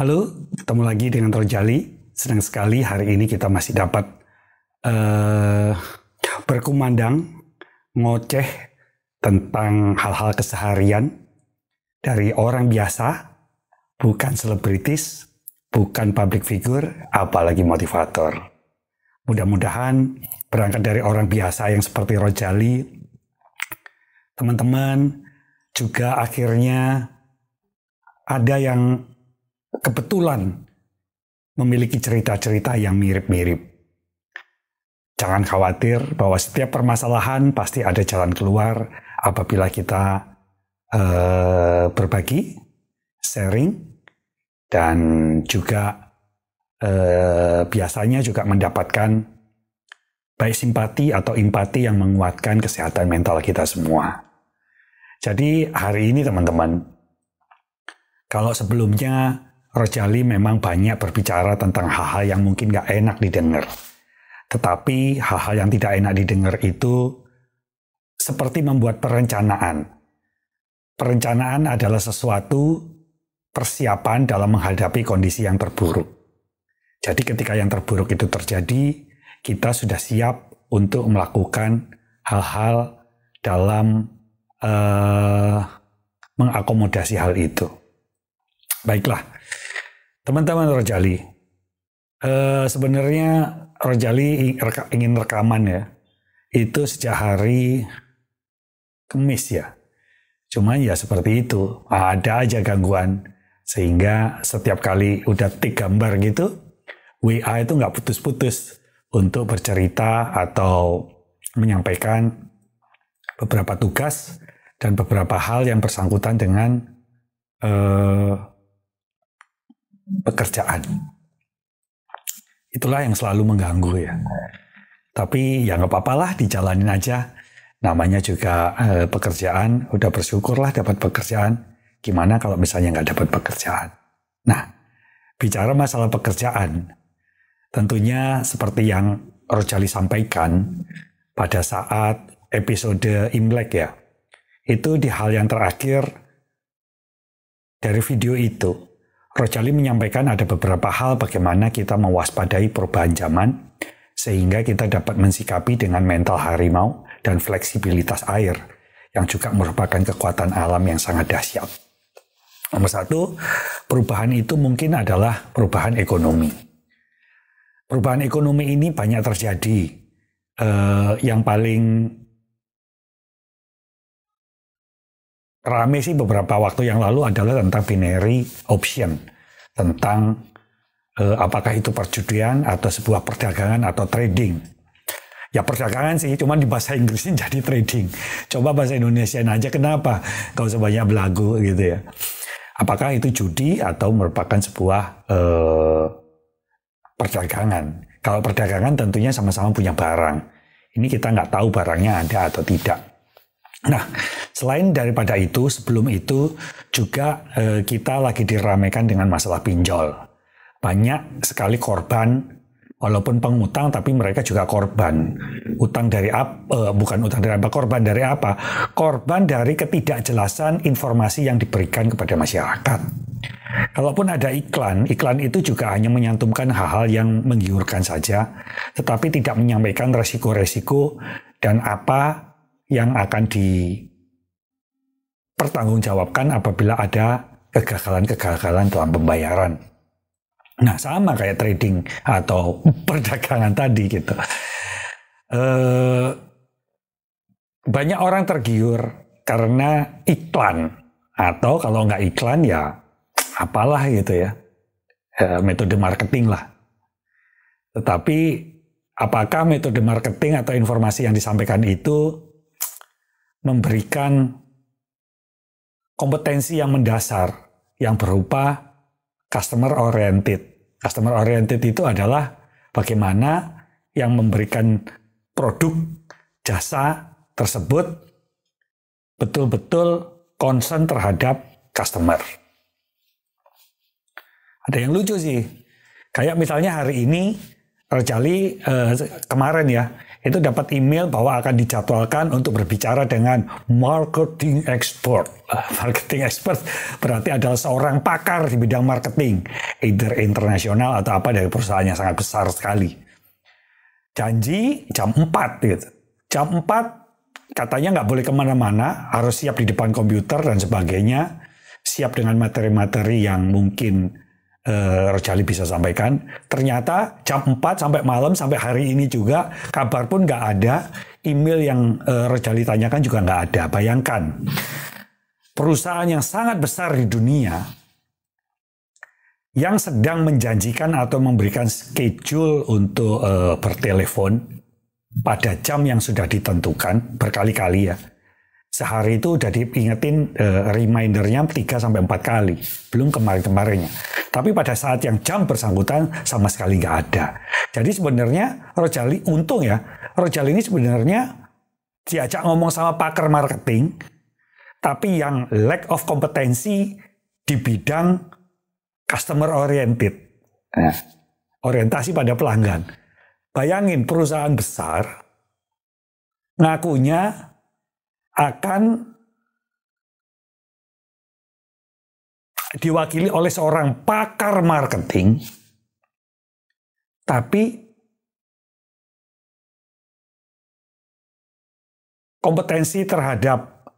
Halo, ketemu lagi dengan Rojali. Senang sekali hari ini kita masih dapat berkumandang, ngoceh tentang hal-hal keseharian dari orang biasa, bukan selebritis, bukan public figure, apalagi motivator. Mudah-mudahan berangkat dari orang biasa yang seperti Rojali, teman-teman juga akhirnya ada yang kebetulan memiliki cerita-cerita yang mirip-mirip. Jangan khawatir bahwa setiap permasalahan pasti ada jalan keluar apabila kita berbagi, sharing, dan juga biasanya juga mendapatkan baik simpati atau empati yang menguatkan kesehatan mental kita semua. Jadi hari ini teman-teman, kalau sebelumnya Rojali memang banyak berbicara tentang hal-hal yang mungkin gak enak didengar. Tetapi hal-hal yang tidak enak didengar itu seperti membuat perencanaan. Perencanaan adalah sesuatu persiapan dalam menghadapi kondisi yang terburuk. Jadi ketika yang terburuk itu terjadi, kita sudah siap untuk melakukan hal-hal dalam mengakomodasi hal itu. Baiklah, teman-teman Rojali, sebenarnya Rojali ingin rekaman ya, itu sejak hari Kamis ya. Cuma ya seperti itu, ada aja gangguan. Sehingga setiap kali udah tik gambar gitu, WA itu nggak putus-putus untuk bercerita atau menyampaikan beberapa tugas dan beberapa hal yang bersangkutan dengan pekerjaan. Itulah yang selalu mengganggu ya. Tapi ya nggak apa-apa lah, dijalanin aja. Namanya juga pekerjaan, udah bersyukurlah dapat pekerjaan. Gimana kalau misalnya nggak dapat pekerjaan? Nah, bicara masalah pekerjaan, tentunya seperti yang Rojali sampaikan pada saat episode Imlek ya, itu di hal yang terakhir dari video itu, Rojali menyampaikan ada beberapa hal bagaimana kita mewaspadai perubahan zaman sehingga kita dapat mensikapi dengan mental harimau dan fleksibilitas air yang juga merupakan kekuatan alam yang sangat dahsyat. Nomor satu, perubahan itu mungkin adalah perubahan ekonomi. Perubahan ekonomi ini banyak terjadi. Yang paling rame sih beberapa waktu yang lalu adalah tentang binary option, tentang apakah itu perjudian atau sebuah perdagangan atau trading. Ya perdagangan sih, cuma di bahasa Inggrisnya jadi trading. Coba bahasa Indonesia aja, kenapa gak usah banyak belagu gitu ya. Apakah itu judi atau merupakan sebuah perdagangan. Kalau perdagangan tentunya sama-sama punya barang. Ini kita nggak tahu barangnya ada atau tidak. Nah, selain daripada itu, sebelum itu juga kita lagi diramaikan dengan masalah pinjol. Banyak sekali korban, walaupun pengutang, tapi mereka juga korban. Utang dari apa? Bukan utang dari apa? Korban dari apa? Korban dari ketidakjelasan informasi yang diberikan kepada masyarakat. Kalaupun ada iklan itu juga hanya menyantumkan hal-hal yang menggiurkan saja, tetapi tidak menyampaikan resiko-resiko dan apa yang akan dipertanggungjawabkan apabila ada kegagalan-kegagalan dalam pembayaran. Nah, sama kayak trading atau perdagangan tadi gitu. Banyak orang tergiur karena iklan. Atau kalau nggak iklan ya apalah gitu ya. Metode marketing lah. Tetapi apakah metode marketing atau informasi yang disampaikan itu memberikan kompetensi yang mendasar yang berupa customer oriented. Customer oriented itu adalah bagaimana yang memberikan produk jasa tersebut betul-betul concern terhadap customer. Ada yang lucu sih. Kayak misalnya hari ini Rojali kemarin ya, itu dapat email bahwa akan dijadwalkan untuk berbicara dengan marketing expert. Marketing expert berarti adalah seorang pakar di bidang marketing, either internasional atau apa dari perusahaan yang sangat besar sekali. Janji jam 4 gitu. Jam 4 katanya nggak boleh kemana-mana, harus siap di depan komputer dan sebagainya, siap dengan materi-materi yang mungkin Rojali bisa sampaikan. Ternyata jam 4 sampai malam, sampai hari ini juga kabar pun nggak ada, email yang Rojali tanyakan juga nggak ada. Bayangkan, perusahaan yang sangat besar di dunia yang sedang menjanjikan atau memberikan schedule untuk bertelepon pada jam yang sudah ditentukan berkali-kali ya. Sehari itu udah diingetin remindernya 3-4 kali. Belum kemarin-kemarinnya. Tapi pada saat yang jam bersangkutan sama sekali nggak ada. Jadi sebenarnya Rojali, untung ya, Rojali ini sebenarnya diajak ngomong sama pakar marketing, tapi yang lack of kompetensi di bidang customer oriented. Nah, orientasi pada pelanggan. Bayangin perusahaan besar ngakunya akan diwakili oleh seorang pakar marketing, tapi kompetensi terhadap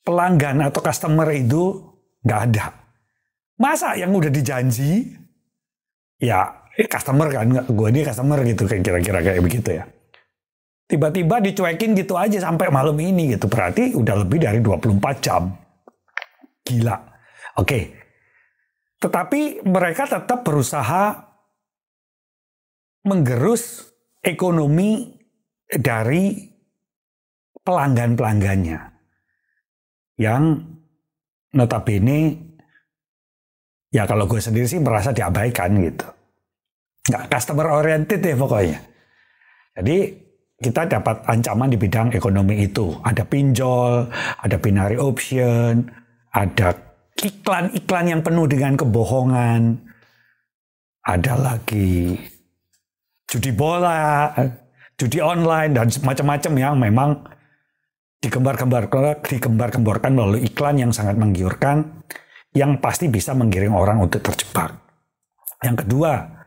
pelanggan atau customer itu nggak ada. Masa yang udah dijanji, ya customer kan, gue ini customer gitu, kira-kira kayak begitu ya. Tiba-tiba dicuekin gitu aja sampai malam ini gitu. Berarti udah lebih dari 24 jam. Gila. Oke. Tetapi mereka tetap berusaha menggerus ekonomi dari pelanggan-pelanggannya. Yang notabene, ya kalau gue sendiri sih merasa diabaikan gitu. Nggak customer oriented ya pokoknya. Jadi kita dapat ancaman di bidang ekonomi itu. Ada pinjol, ada binary option, ada iklan-iklan yang penuh dengan kebohongan, ada lagi judi bola, judi online, dan macam-macam yang memang digembar-gemborkan melalui iklan yang sangat menggiurkan, yang pasti bisa menggiring orang untuk terjebak. Yang kedua,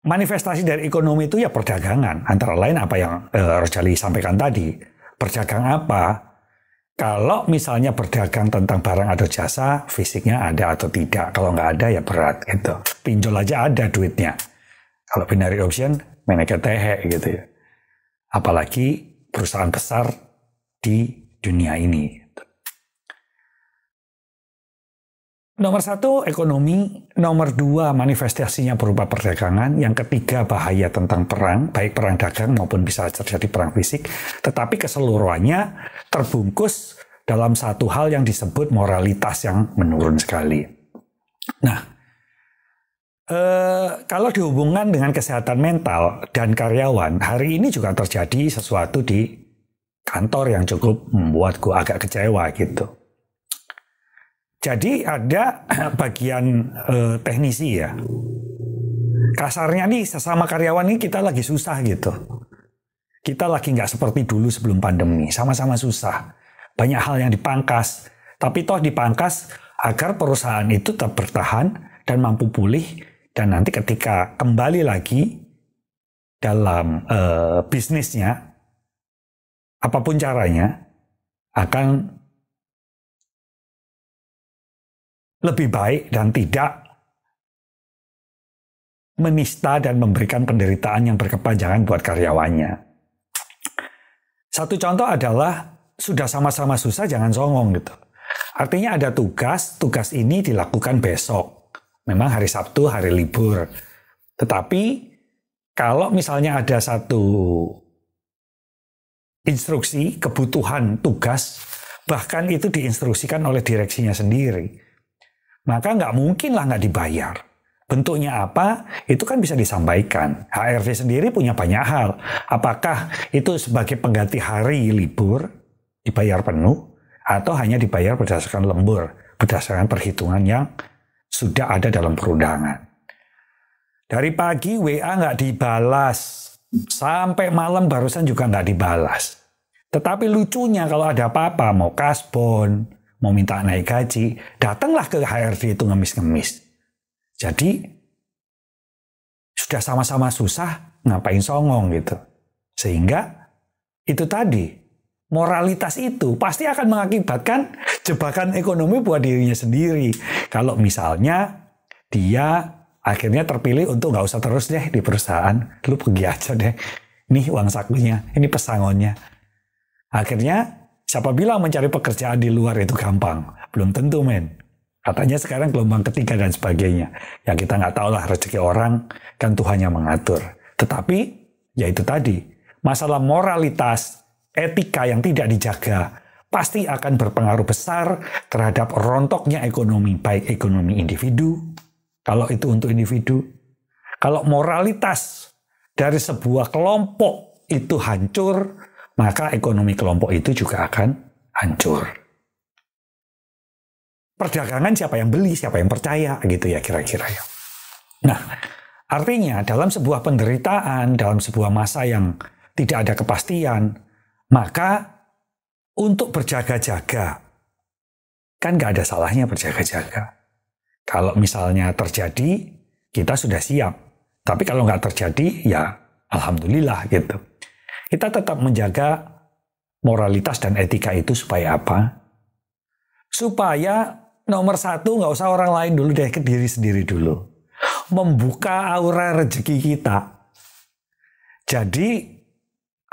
manifestasi dari ekonomi itu ya perdagangan. Antara lain apa yang Rojali sampaikan tadi. Berdagang apa? Kalau misalnya berdagang tentang barang atau jasa, fisiknya ada atau tidak. Kalau nggak ada ya berat gitu. Pinjol aja ada duitnya. Kalau binary option, meneket tehe gitu ya. Apalagi perusahaan besar di dunia ini. Nomor 1, ekonomi. Nomor 2, manifestasinya berupa perdagangan. Yang ketiga, bahaya tentang perang, baik perang dagang maupun bisa terjadi perang fisik. Tetapi keseluruhannya terbungkus dalam satu hal yang disebut moralitas yang menurun sekali. Nah, kalau dihubungkan dengan kesehatan mental dan karyawan, hari ini juga terjadi sesuatu di kantor yang cukup membuatku agak kecewa gitu. Jadi ada bagian teknisi ya. Kasarnya nih sesama karyawan ini kita lagi susah gitu. Kita lagi nggak seperti dulu sebelum pandemi. Sama-sama susah. Banyak hal yang dipangkas. Tapi toh dipangkas agar perusahaan itu tetap bertahan dan mampu pulih. Dan nanti ketika kembali lagi dalam bisnisnya, apapun caranya, akan lebih baik dan tidak menista dan memberikan penderitaan yang berkepanjangan buat karyawannya. Satu contoh adalah sudah sama-sama susah jangan songong gitu. Artinya ada tugas ini dilakukan besok. Memang hari Sabtu, hari libur. Tetapi kalau misalnya ada satu instruksi, kebutuhan tugas, bahkan itu diinstruksikan oleh direksinya sendiri, maka nggak mungkin lah nggak dibayar. Bentuknya apa? Itu kan bisa disampaikan. HRD sendiri punya banyak hal. Apakah itu sebagai pengganti hari libur, dibayar penuh, atau hanya dibayar berdasarkan lembur, berdasarkan perhitungan yang sudah ada dalam perundangan. Dari pagi WA nggak dibalas, sampai malam barusan juga nggak dibalas. Tetapi lucunya kalau ada apa-apa, mau kasbon, mau minta naik gaji, datanglah ke HRD itu ngemis-ngemis. Jadi sudah sama-sama susah, ngapain songong gitu. Sehingga itu tadi, moralitas itu pasti akan mengakibatkan jebakan ekonomi buat dirinya sendiri. Kalau misalnya dia akhirnya terpilih untuk nggak usah terus deh di perusahaan, lu pergi aja deh. Ini uang sakunya, ini pesangonnya. Akhirnya siapa bilang mencari pekerjaan di luar itu gampang? Belum tentu, men. Katanya sekarang gelombang ketiga dan sebagainya. Ya kita nggak tahu lah, rezeki orang kan Tuhan yang mengatur. Tetapi ya itu tadi, masalah moralitas, etika yang tidak dijaga pasti akan berpengaruh besar terhadap rontoknya ekonomi, baik ekonomi individu, kalau itu untuk individu. Kalau moralitas dari sebuah kelompok itu hancur, maka ekonomi kelompok itu juga akan hancur. Perdagangan siapa yang beli, siapa yang percaya, gitu ya kira-kira ya. Nah, artinya dalam sebuah penderitaan, dalam sebuah masa yang tidak ada kepastian, maka untuk berjaga-jaga, kan nggak ada salahnya berjaga-jaga. Kalau misalnya terjadi, kita sudah siap. Tapi kalau nggak terjadi, ya alhamdulillah gitu. Kita tetap menjaga moralitas dan etika itu supaya apa? Supaya nomor satu, nggak usah orang lain dulu deh, ke diri sendiri dulu. Membuka aura rezeki kita. Jadi,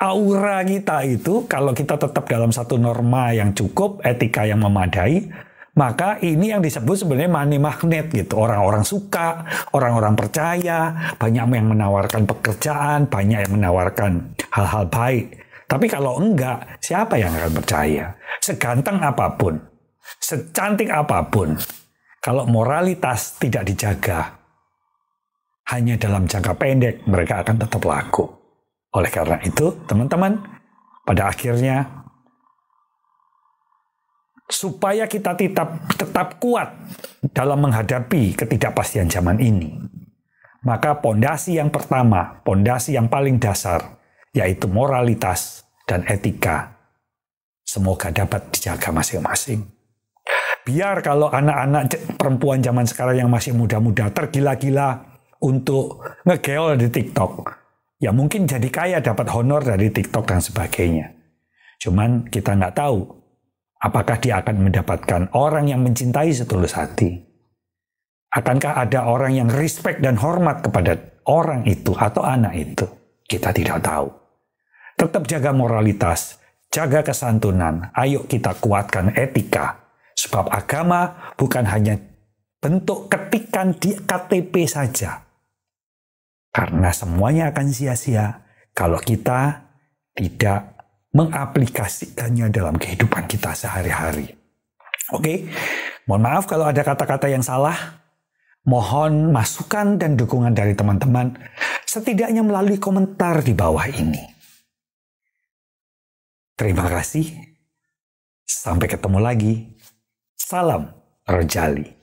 aura kita itu, kalau kita tetap dalam satu norma yang cukup, etika yang memadai, maka ini yang disebut sebenarnya money magnet gitu. Orang-orang suka, orang-orang percaya, banyak yang menawarkan pekerjaan, banyak yang menawarkan hal-hal baik. Tapi kalau enggak, siapa yang akan percaya? Seganteng apapun, secantik apapun, kalau moralitas tidak dijaga, hanya dalam jangka pendek mereka akan tetap laku. Oleh karena itu, teman-teman, pada akhirnya, supaya kita tetap kuat dalam menghadapi ketidakpastian zaman ini, maka pondasi yang pertama, pondasi yang paling dasar, yaitu moralitas dan etika, semoga dapat dijaga masing-masing. Biar kalau anak-anak perempuan zaman sekarang yang masih muda-muda tergila-gila untuk ngegeol di TikTok, ya mungkin jadi kaya, dapat honor dari TikTok dan sebagainya. Cuman kita nggak tahu apakah dia akan mendapatkan orang yang mencintai setulus hati. Akankah ada orang yang respect dan hormat kepada orang itu atau anak itu? Kita tidak tahu. Tetap jaga moralitas, jaga kesantunan, ayo kita kuatkan etika. Sebab agama bukan hanya bentuk ketikan di KTP saja. Karena semuanya akan sia-sia kalau kita tidak mengaplikasikannya dalam kehidupan kita sehari-hari. Oke, mohon maaf kalau ada kata-kata yang salah. Mohon masukan dan dukungan dari teman-teman, setidaknya melalui komentar di bawah ini. Terima kasih. Sampai ketemu lagi. Salam Rojali.